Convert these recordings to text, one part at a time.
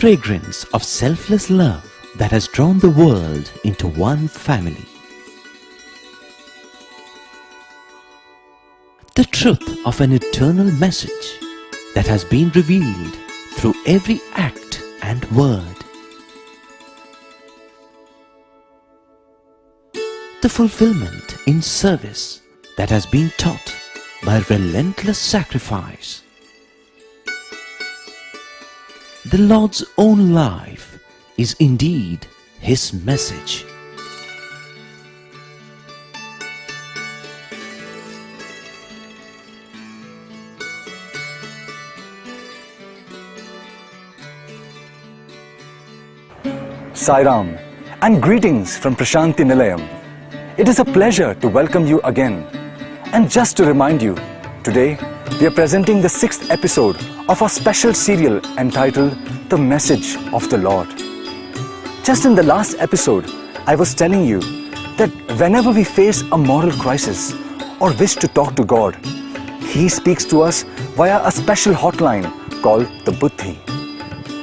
fragrance of selfless love that has drawn the world into one family. The truth of an eternal message that has been revealed through every act and word. The fulfillment in service that has been taught by relentless sacrifice. The Lord's own life is indeed His message. Sairam and greetings from Prashanti Nilayam. It is a pleasure to welcome you again. And just to remind you, today we are presenting the 6th episode of our special serial entitled The Message of the Lord. Just in the last episode, I was telling you that whenever we face a moral crisis or wish to talk to God, He speaks to us via a special hotline called the Buddhi.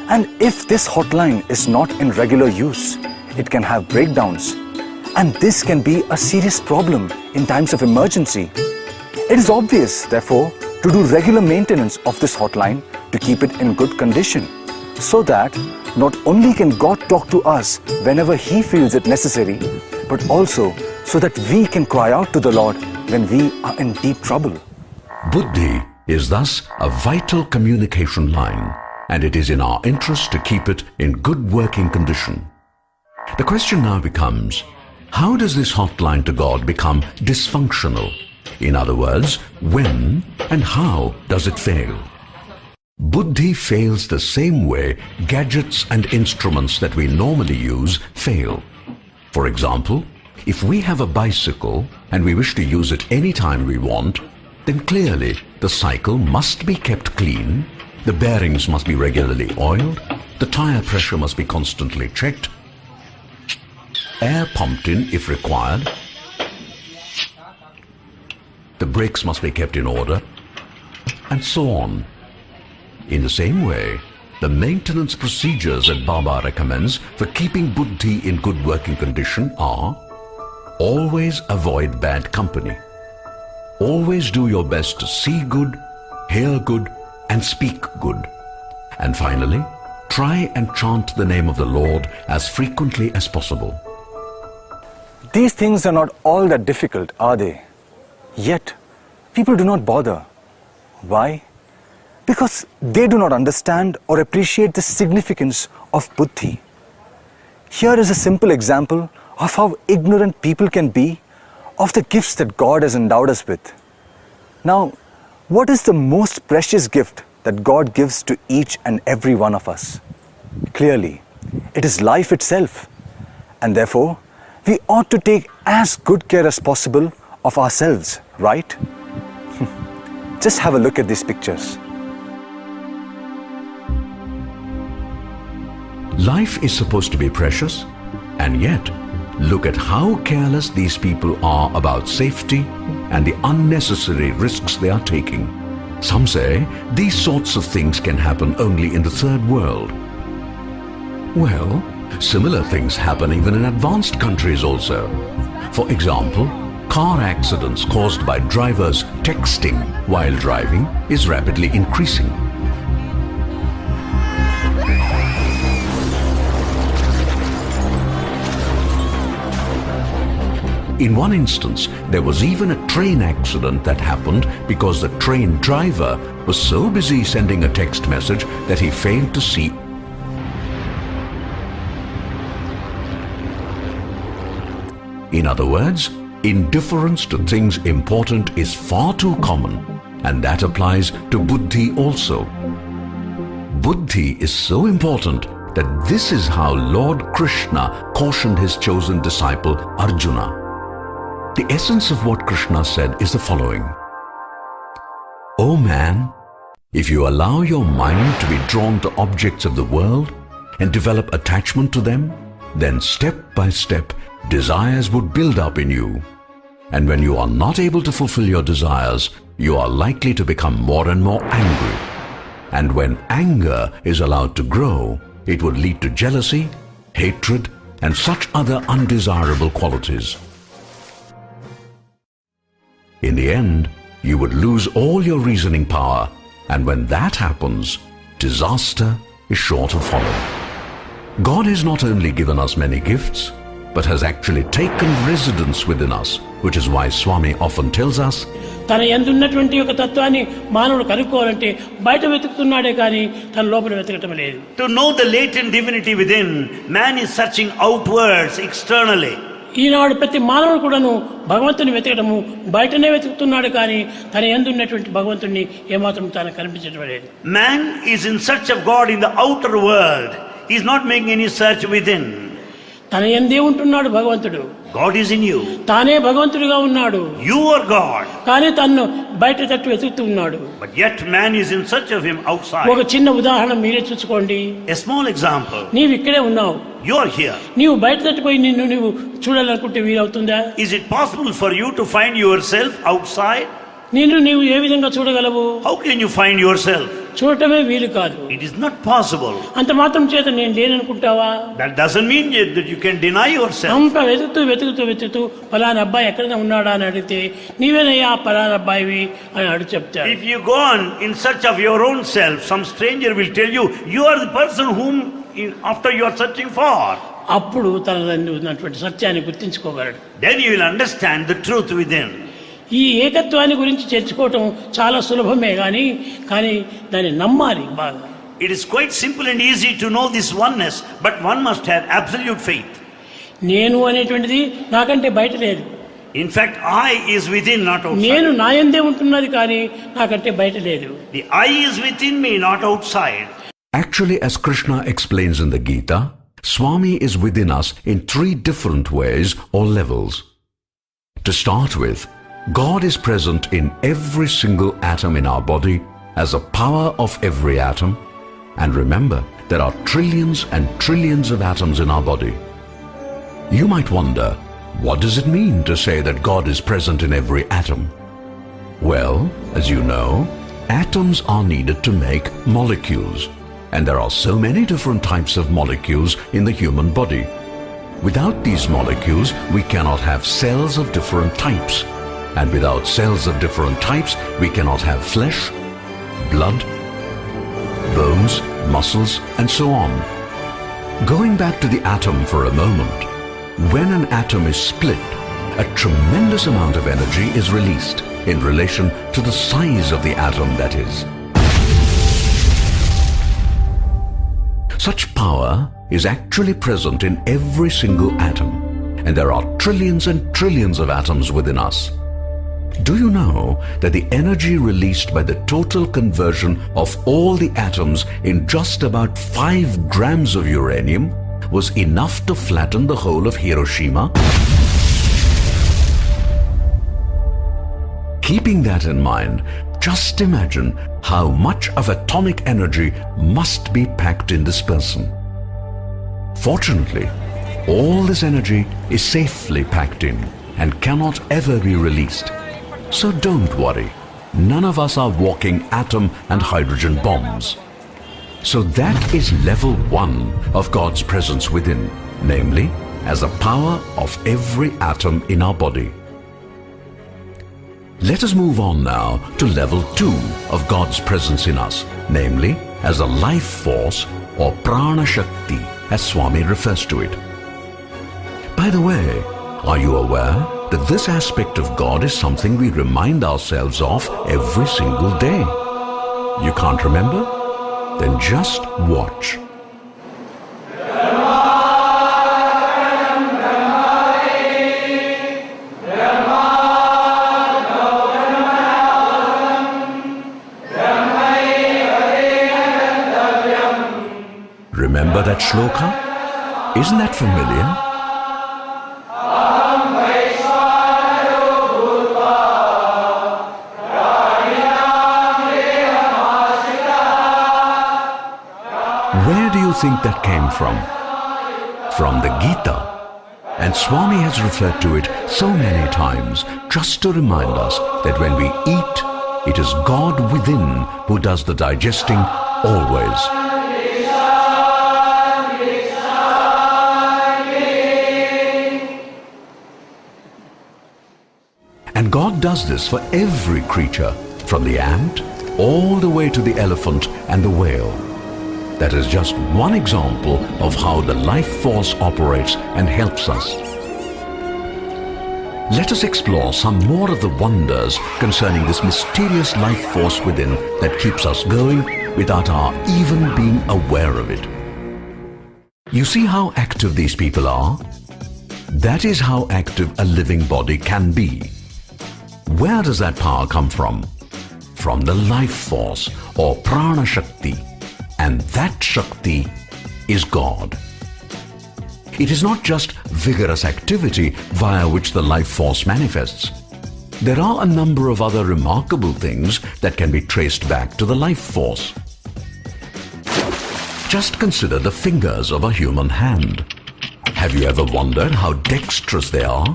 And if this hotline is not in regular use, it can have breakdowns. And this can be a serious problem in times of emergency. It is obvious, therefore, to do regular maintenance of this hotline to keep it in good condition, so that not only can God talk to us whenever He feels it necessary, but also so that we can cry out to the Lord when we are in deep trouble. Buddhi is thus a vital communication line, and it is in our interest to keep it in good working condition. The question now becomes, how does this hotline to God become dysfunctional? In other words, when and how does it fail? Buddhi fails the same way gadgets and instruments that we normally use fail. For example, if we have a bicycle and we wish to use it anytime we want, then clearly the cycle must be kept clean, the bearings must be regularly oiled, the tire pressure must be constantly checked, air pumped in if required, the brakes must be kept in order, and so on. In the same way, the maintenance procedures that Baba recommends for keeping Buddhi in good working condition are: always avoid bad company, always do your best to see good, hear good, and speak good, and finally, try and chant the name of the Lord as frequently as possible. These things are not all that difficult, are they? Yet, people do not bother. Why? Because they do not understand or appreciate the significance of Buddhi. Here is a simple example of how ignorant people can be of the gifts that God has endowed us with. Now, what is the most precious gift that God gives to each and every one of us? Clearly, it is life itself. And therefore, we ought to take as good care as possible of ourselves, right? Just have a look at these pictures. Life is supposed to be precious, and yet, look at how careless these people are about safety and the unnecessary risks they are taking. Some say these sorts of things can happen only in the third world. Well, similar things happen even in advanced countries also. For example, car accidents caused by drivers texting while driving is rapidly increasing. In one instance, there was even a train accident that happened because the train driver was so busy sending a text message that he failed to see. In other words, indifference to things important is far too common, and that applies to Buddhi also. Buddhi is so important that this is how Lord Krishna cautioned his chosen disciple Arjuna. The essence of what Krishna said is the following: O man, if you allow your mind to be drawn to objects of the world and develop attachment to them, then step by step desires would build up in you. And when you are not able to fulfill your desires, you are likely to become more and more angry. And when anger is allowed to grow, it would lead to jealousy, hatred, and such other undesirable qualities. In the end, you would lose all your reasoning power, and when that happens, disaster is sure to follow. God has not only given us many gifts, but has actually taken residence within us, which is why Swami often tells us, తన యందున్నటువంటి ఒక తత్వాన్ని మానవుడు కనుక్కోవాలంటే బయట వెతుకుతున్నాడే కానీ తన లోపల వెతకటం లేదు. To know the latent divinity within, man is searching outwards, externally. ఈనాడు ప్రతి మానవుడు కూడాను భగవంతుని వెతకటము బయటనే వెతుకుతున్నాడు కానీ తన యందున్నటువంటి భగవంతుని ఏమాత్రం తాను కనిపించడం లేదు. Man is in search of God in the outer world. He is not making any search within. తన యందే ఉంటున్నాడు భగవంతుడు. God is in you. తానే భగవంతుడిగా ఉన్నాడు. You are God. కానీ తన్ను బయట తట్టు వెతుకుతూ ఉన్నాడు. But yet man is in search of him outside. ఒక చిన్న ఉదాహరణ మీరే చూసుకోండి. A small example. నీవు ఇక్కడే ఉన్నావు. You are here. నీవు బయట తట్టిపోయి నీవు చూడాలనుకుంటే వీలవుతుందా? Is it possible for you to find yourself outside? నీవు ఏ విధంగా చూడగలవు? How can you find yourself? చూడటమే వీలు కాదు. It is not possible. అంత మాత్రం చేత నేను లేననుకుంటావా? That doesn't mean that you can deny yourself. అంత వెతుకుతూ పలానా అబ్బాయి ఎక్కడ ఉన్నాడా అని అడిగితే నీవేనయ్యా పలానా అబ్బాయివి అని అడుగు చెప్తాడు. If you go on in search of your own self, some stranger will tell you, you are the person whom after you are searching for. అప్పుడు తన ఉన్నటువంటి సత్యాన్ని గుర్తించుకోగలడు. Then you will understand the truth within. ఈ ఏకత్వాన్ని గురించి చర్చించుకోవటం చాలా సులభమే కానీ దాన్ని నమ్మాలి బాగా. It is quite simple and easy to know this oneness, but one must have absolute faith. నేను అనేటువంటిది నాకంటే బయట లేదు. In fact, I is within, not outside. నేను నా యందే ఉంటున్నది కానీ నాకంటే బయట లేదు. The I is within me, not outside. Actually, as Krishna explains in the Gita, Swami is within us in 3 different ways or levels. To start with, God is present in every single atom in our body as a power of every atom. And remember, there are trillions and trillions of atoms in our body. You might wonder, what does it mean to say that God is present in every atom? Well, as you know, atoms are needed to make molecules. And there are so many different types of molecules in the human body. Without these molecules, we cannot have cells of different types. And without cells of different types, we cannot have flesh, blood, bones, muscles, and so on. Going back to the atom for a moment, when an atom is split, a tremendous amount of energy is released in relation to the size of the atom, that is. Such power is actually present in every single atom, and there are trillions and trillions of atoms within us. Do you know that the energy released by the total conversion of all the atoms in just about 5 grams of uranium was enough to flatten the whole of Hiroshima? Keeping that in mind, just imagine how much of atomic energy must be packed in this person. Fortunately, all this energy is safely packed in and cannot ever be released. So don't worry, none of us are walking atom and hydrogen bombs. So that is level 1 of God's presence within, namely, as a power of every atom in our body. Let us move on now to level 2 of God's presence in us, namely, as a life force or prana shakti, as Swami refers to it. By the way, are you aware that this aspect of God is something we remind ourselves of every single day? You can't remember? Then just watch. Remember that shloka? Isn't that familiar? Where do you think that came from? From the Gita. And Swami has referred to it so many times just to remind us that when we eat, it is God within who does the digesting always. God does this for every creature, from the ant all the way to the elephant and the whale. That is just one example of how the life force operates and helps us. Let us explore some more of the wonders concerning this mysterious life force within that keeps us going without our even being aware of it. You see how active these people are? That is how active a living body can be. Where does that power come from? From the life force or prana shakti, and that shakti is God. It is not just vigorous activity via which the life force manifests. There are a number of other remarkable things that can be traced back to the life force. Just consider the fingers of a human hand. Have you ever wondered how dexterous they are?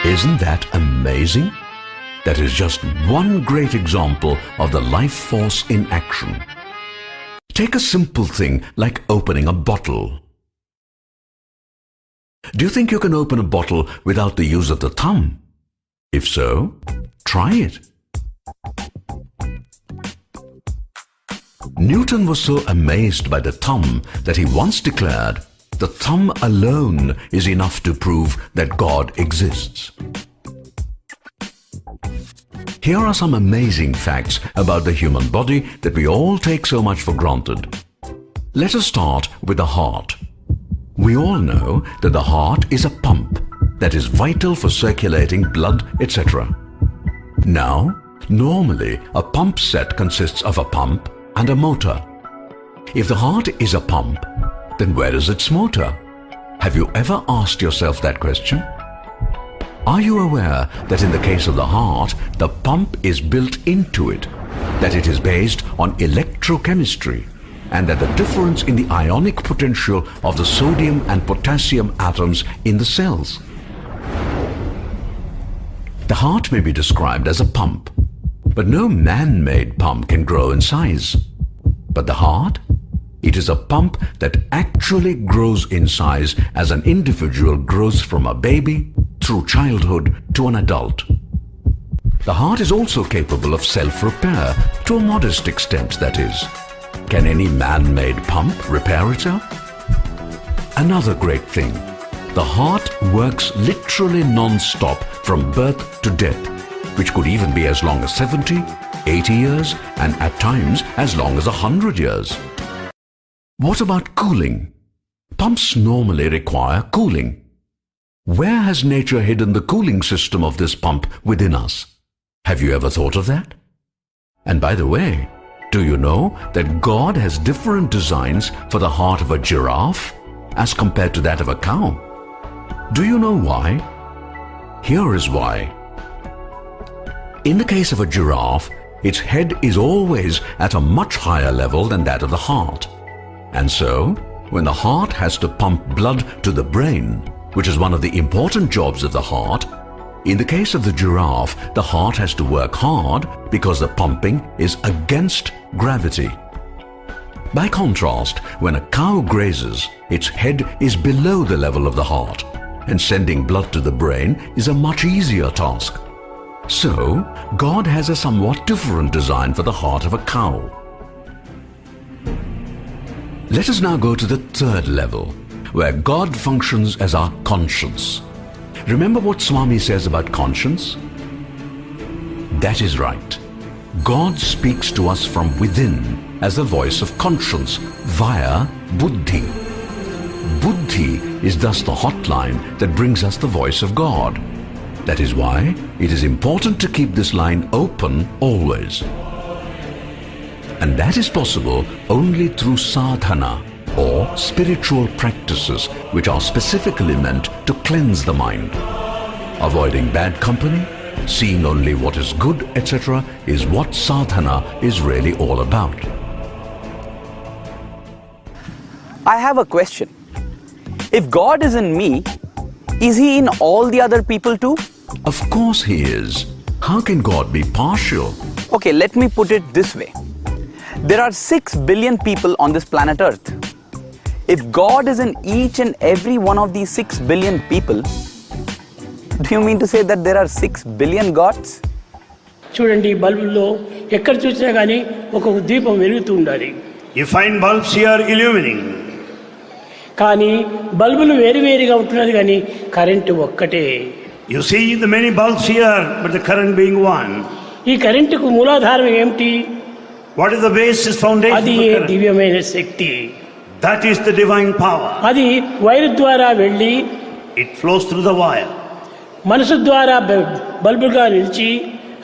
Isn't that amazing? That is just one great example of the life force in action. Take a simple thing like opening a bottle. Do you think you can open a bottle without the use of the thumb? If so, try it. Newton was so amazed by the thumb that he once declared, "The thumb alone is enough to prove that God exists." Here are some amazing facts about the human body that we all take so much for granted. Let us start with the heart. We all know that the heart is a pump that is vital for circulating blood, etc. Now, normally a pump set consists of a pump and a motor. If the heart is a pump, then where is its motor? Have you ever asked yourself that question? Are you aware that in the case of the heart, the pump is built into it, that it is based on electrochemistry, and that the difference in the ionic potential of the sodium and potassium atoms in the cells? The heart may be described as a pump, but no man-made pump can grow in size. But the heart? It is a pump that actually grows in size as an individual grows from a baby through childhood to an adult. The heart is also capable of self-repair, to a modest extent, that is. Can any man-made pump repair itself? Another great thing, the heart works literally non-stop from birth to death, which could even be as long as 70, 80 years, and at times as long as 100 years. What about cooling? Pumps normally require cooling. Where has nature hidden the cooling system of this pump within us? Have you ever thought of that? And by the way, do you know that God has different designs for the heart of a giraffe as compared to that of a cow? Do you know why? Here is why. In the case of a giraffe, its head is always at a much higher level than that of the heart. And so, when the heart has to pump blood to the brain, which is one of the important jobs of the heart, in the case of the giraffe, the heart has to work hard because the pumping is against gravity. By contrast, when a cow grazes, its head is below the level of the heart, and sending blood to the brain is a much easier task. So, God has a somewhat different design for the heart of a cow. Let us now go to the third level, where God functions as our conscience. Remember what Swami says about conscience? That is right. God speaks to us from within as the voice of conscience via buddhi. Buddhi is thus the hotline that brings us the voice of God. That is why it is important to keep this line open always. And that is possible only through sadhana, or spiritual practices which are specifically meant to cleanse the mind. Avoiding bad company, seeing only what is good, etc., is what sadhana is really all about. I have a question. If God is in me, is He in all the other people too? Of course He is. How can God be partial? Okay, let me put it this way. There are 6 billion people on this planet Earth. If God is in each and every one of these 6 billion people, do you mean to say that there are 6 billion gods? చూడండి, బల్బుల్లో ఎక్కడ చూసినా కానీ ఒక దీపం వెలుగుతూ ఉండాలి. You find bulbs here illuminating. కానీ బల్బులు వేరువేరుగా ఉంటున్నది, కానీ కరెంటు ఒక్కటే. You see the many bulbs here, but the current being one. ఈ కరెంటుకు మూలాధారం ఏమిటి? What is the basis foundation? అది దివ్యమైన శక్తి. That is the divine power. అది వైరు ద్వారా వెళ్ళి It flows through the wire. మనసు ద్వారా బల్బుగా నిలిచి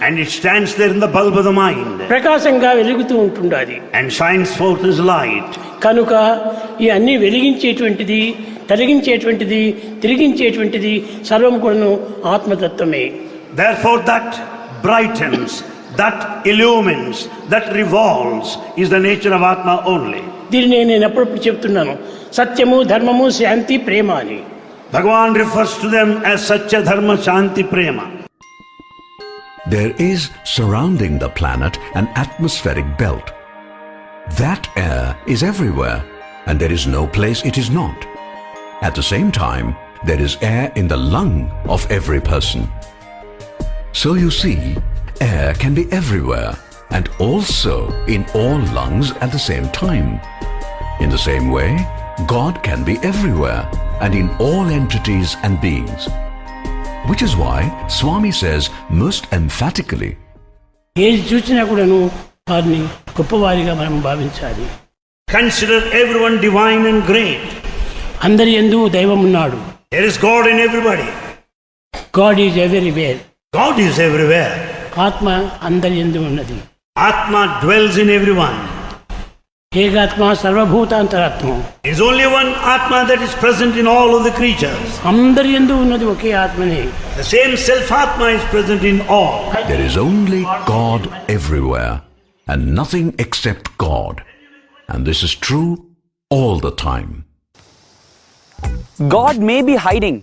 And it stands there in the bulb of the mind. ప్రకాశంగా వెలుగుతూ ఉంటుండాలి. And shines forth as light. కనుక ఈ అన్ని వెలిగించేటువంటిది, తొలగించేటువంటిది, తిరిగించేటువంటిది సర్వం కూడాను ఆత్మతత్వమే. Therefore that brightens, that illumines, that revolves is the nature of Atma only. దీనిని నేను ఎప్పుడప్పుడు చెప్తున్నాను, సత్యము, ధర్మము, శాంతి, ప్రేమ అని. Bhagavan refers to them as Satya, Dharma, Shanti, Prema. There is surrounding the planet an atmospheric belt. That air is everywhere, and there is no place it is not. At the same time, there is air in the lung of every person. So you see, air can be everywhere and also in all lungs at the same time. In the same way, God can be everywhere and in all entities and beings. Which is why Swami says most emphatically, ఏది చూసినా కూడాను వారిని గొప్పవారిగా మనం భావించాలి. Consider everyone divine and great. అందరి యందు దైవం ఉన్నాడు. There is God in everybody. God is everywhere. God is everywhere. ఆత్మ అందరి యందు ఉన్నది. Atma dwells in everyone. ఏకాత్మ సర్వభూతాంతరాత్మ. There is only one Atma that is present in all of the creatures. అందరి యందు ఉన్నది ఒకే ఆత్మనే. The same self-Atma is present in all. there is only God everywhere and nothing except God. And this is true all the time. God may be hiding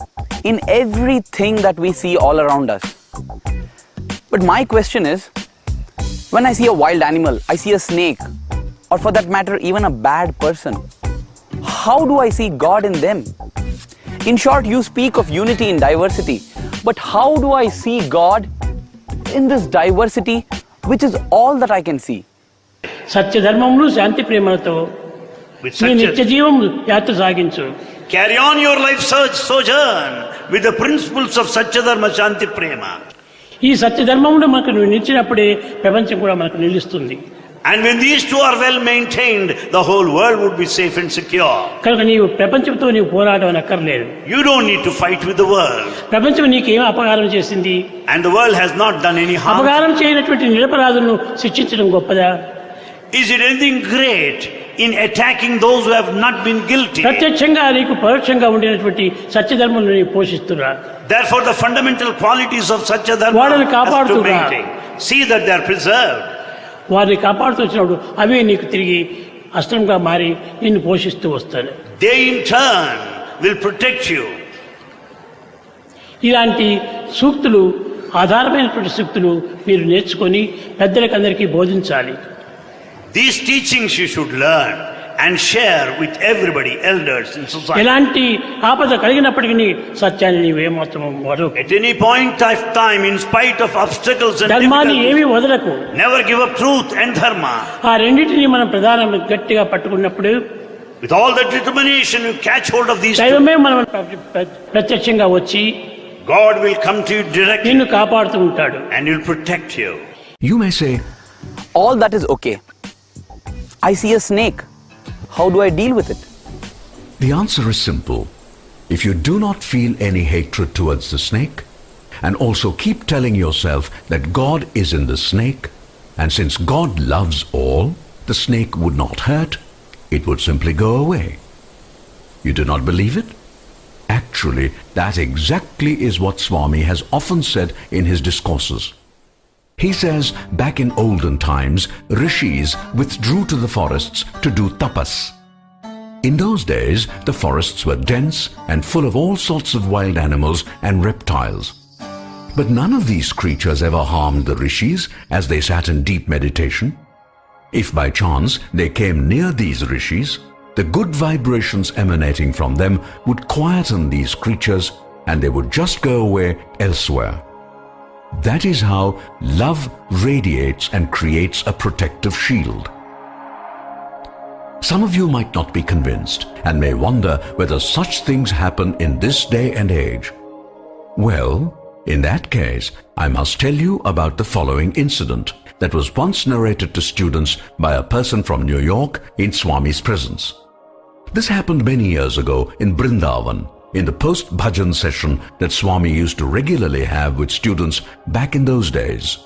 in everything that we see all around us. But my question is, when I see a wild animal, I see a snake, or for that matter, even a bad person, how do I see God in them? In short, you speak of unity in diversity, but how do I see God in this diversity, which is all that I can see? సత్య ధర్మములు, శాంతి, ప్రేమలతో With నీ నిత్య such a, జీవం యాత్ర సాగించు. carry on your life sojourn with the principles of Satya, Dharma, Shanti, Prema. ఈ సత్య ధర్మములు మనకు నిలిచినప్పుడే ప్రపంచం కూడా మనకు నిలుస్తుంది. And when these two are well maintained, the whole world would be safe and secure. కనుక నీవు ప్రపంచంతో నీవు పోరాటం అక్కర్లేదు. You don't need to fight with the world. ప్రపంచం నీకేం అపకారం చేసింది? And the world has not done any harm. అపకారం చేయనటువంటి నిరపరాధులను శిక్షించడం గొప్పదా? Is it anything great in attacking those who have not been guilty? ప్రత్యక్షంగా నీకు పరోక్షంగా ఉండినటువంటి సత్యధర్మములను నీవు పోషిస్తున్నా. Therefore the fundamental qualities of Satya Dharma వారిని has to కాపాడుతున్నా. maintain. See that they are preserved. వారిని కాపాడుతూ వచ్చినప్పుడు అవే నీకు తిరిగి అస్త్రంగా మారి నిన్ను పోషిస్తూ వస్తాడు. They in turn will protect you. ఇలాంటి సూక్తులు, ఆధారమైనటువంటి సూక్తులు మీరు నేర్చుకొని పెద్దలకు అందరికీ బోధించాలి. These teachings you should learn and share with everybody, elders in society. ఎలాంటి ఆపద కలిగినప్పటికీ సత్యాన్ని నీవు ఏమాత్రం వదలకు. At any point of time, in spite of obstacles and ధర్మాన్ని ఏమీ difficulties, వదలకు. never give up truth and dharma. ఆ రెండింటినీ మనం ప్రధానంగా గట్టిగా పట్టుకున్నప్పుడు With all the determination you catch hold of these two, దైవమే మనం ప్రత్యక్షంగా వచ్చి God will come to you directly నిన్ను కాపాడుతూ ఉంటాడు. and will protect you. You may say, All that is okay. I see a snake. How do I deal with it? the answer is simple. If you do not feel any hatred towards the snake, and also keep telling yourself that God is in the snake, and since God loves all, the snake would not hurt, it would simply go away. You do not believe it? Act Actually, that exactly is what Swami has often said in his discourses. He says back in olden times, rishis withdrew to the forests to do tapas. In those days, the forests were dense and full of all sorts of wild animals and reptiles. But none of these creatures ever harmed the rishis as they sat in deep meditation. If by chance they came near these rishis, the good vibrations emanating from them would quieten these creatures and they would just go away elsewhere. That is how love radiates and creates a protective shield. Some of you might not be convinced and may wonder whether such things happen in this day and age. Well, in that case, I must tell you about the following incident that was once narrated to students by a person from New York in Swami's presence. This happened many years ago in Vrindavan, in the post-bhajan session that Swami used to regularly have with students back in those days.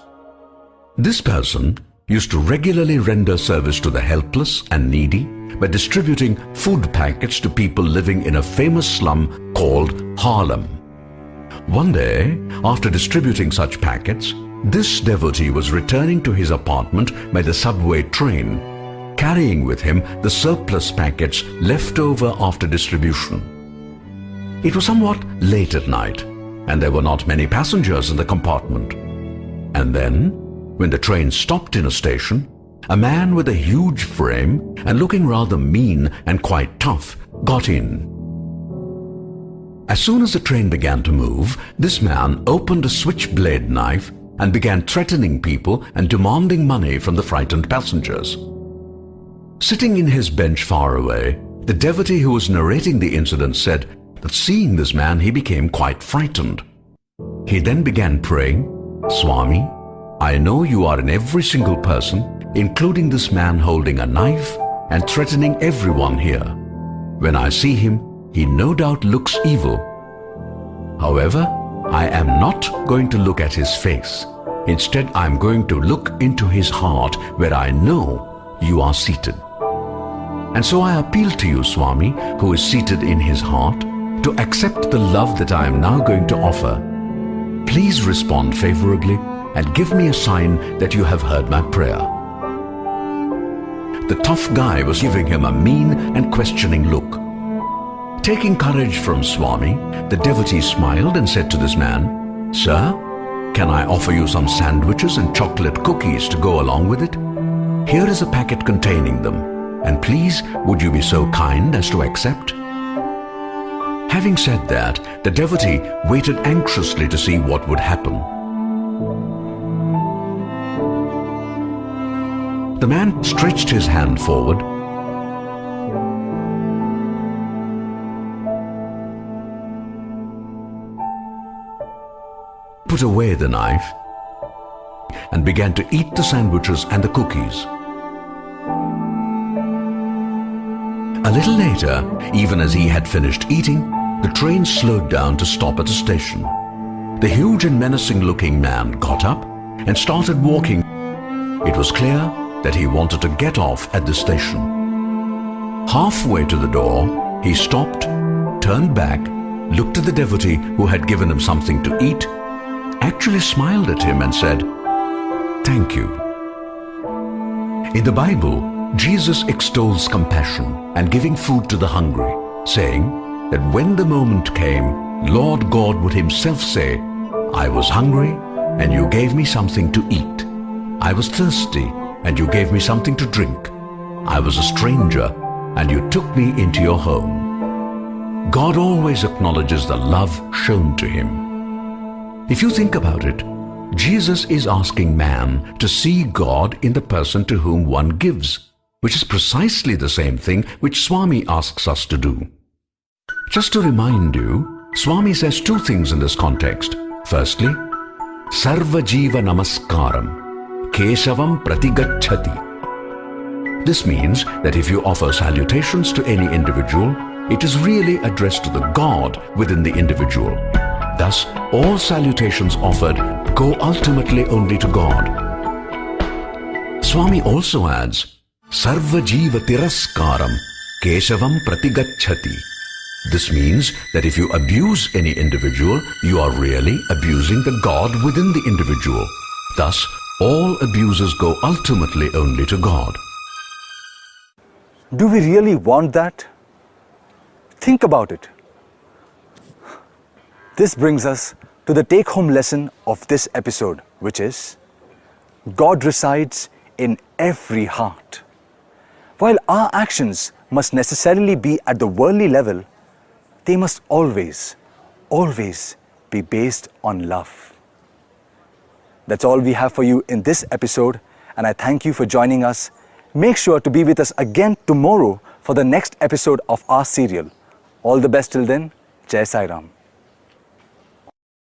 This person used to regularly render service to the helpless and needy by distributing food packets to people living in a famous slum called Harlem. One day, after distributing such packets, this devotee was returning to his apartment by the subway train, carrying with him the surplus packets left over after distribution. It was somewhat late at night, and there were not many passengers in the compartment. And then, when the train stopped in a station, a man with a huge frame and looking rather mean and quite tough got in. As soon as the train began to move, this man opened a switchblade knife and began threatening people and demanding money from the frightened passengers. Sitting in his bench far away, the devotee who was narrating the incident said that seeing this man he became quite frightened. He then began praying, "Swami, I know you are in every single person, including this man holding a knife and threatening everyone here. When I see him, he no doubt looks evil. However, I am not going to look at his face. Instead, I am going to look into his heart where I know you are seated. And so I appeal to you, Swami, who is seated in his heart, to accept the love that I am now going to offer. Please respond favorably and give me a sign that you have heard my prayer." The tough guy was giving him a mean and questioning look. Taking courage from Swami, the devotee smiled and said to this man, "Sir, can I offer you some sandwiches and chocolate cookies to go along with it? Here is a packet containing them, and please would you be so kind as to accept?" Having said that, the devotee waited anxiously to see what would happen. The man stretched his hand forward, put away the knife, and began to eat the sandwiches and the cookies. A little later, even as he had finished eating, the train slowed down to stop at a station. The huge and menacing-looking man got up and started walking. It was clear that he wanted to get off at the station. Halfway to the door, he stopped, turned back, looked at the devotee who had given him something to eat, actually smiled at him and said, "Thank you." In the Bible, Jesus extols compassion and giving food to the hungry, saying that when the moment came, Lord God would himself say, "I was hungry and you gave me something to eat. I was thirsty and you gave me something to drink. I was a stranger and you took me into your home." God always acknowledges the love shown to him. If you think about it, Jesus is asking man to see God in the person to whom one gives, which is precisely the same thing which Swami asks us to do. Just to remind you, Swami says two things in this context. Firstly, Sarva Jiva Namaskaram, Keshavam Pratigacchati. This means that if you offer salutations to any individual, it is really addressed to the God within the individual. Thus, all salutations offered go ultimately only to God. Swami also adds, Sarva Jiva Tiraskaram, Keshavam Pratigacchati. This means that if you abuse any individual, you are really abusing the God within the individual. Thus, all abuses go ultimately only to God. Do we really want that? Think about it. This brings us to the take-home lesson of this episode, which is God resides in every heart. While our actions must necessarily be at the worldly level, they must always, always be based on love. That's all we have for you in this episode, and I thank you for joining us. Make sure to be with us again tomorrow for the next episode of our serial. All the best till then. Jai Sai Ram.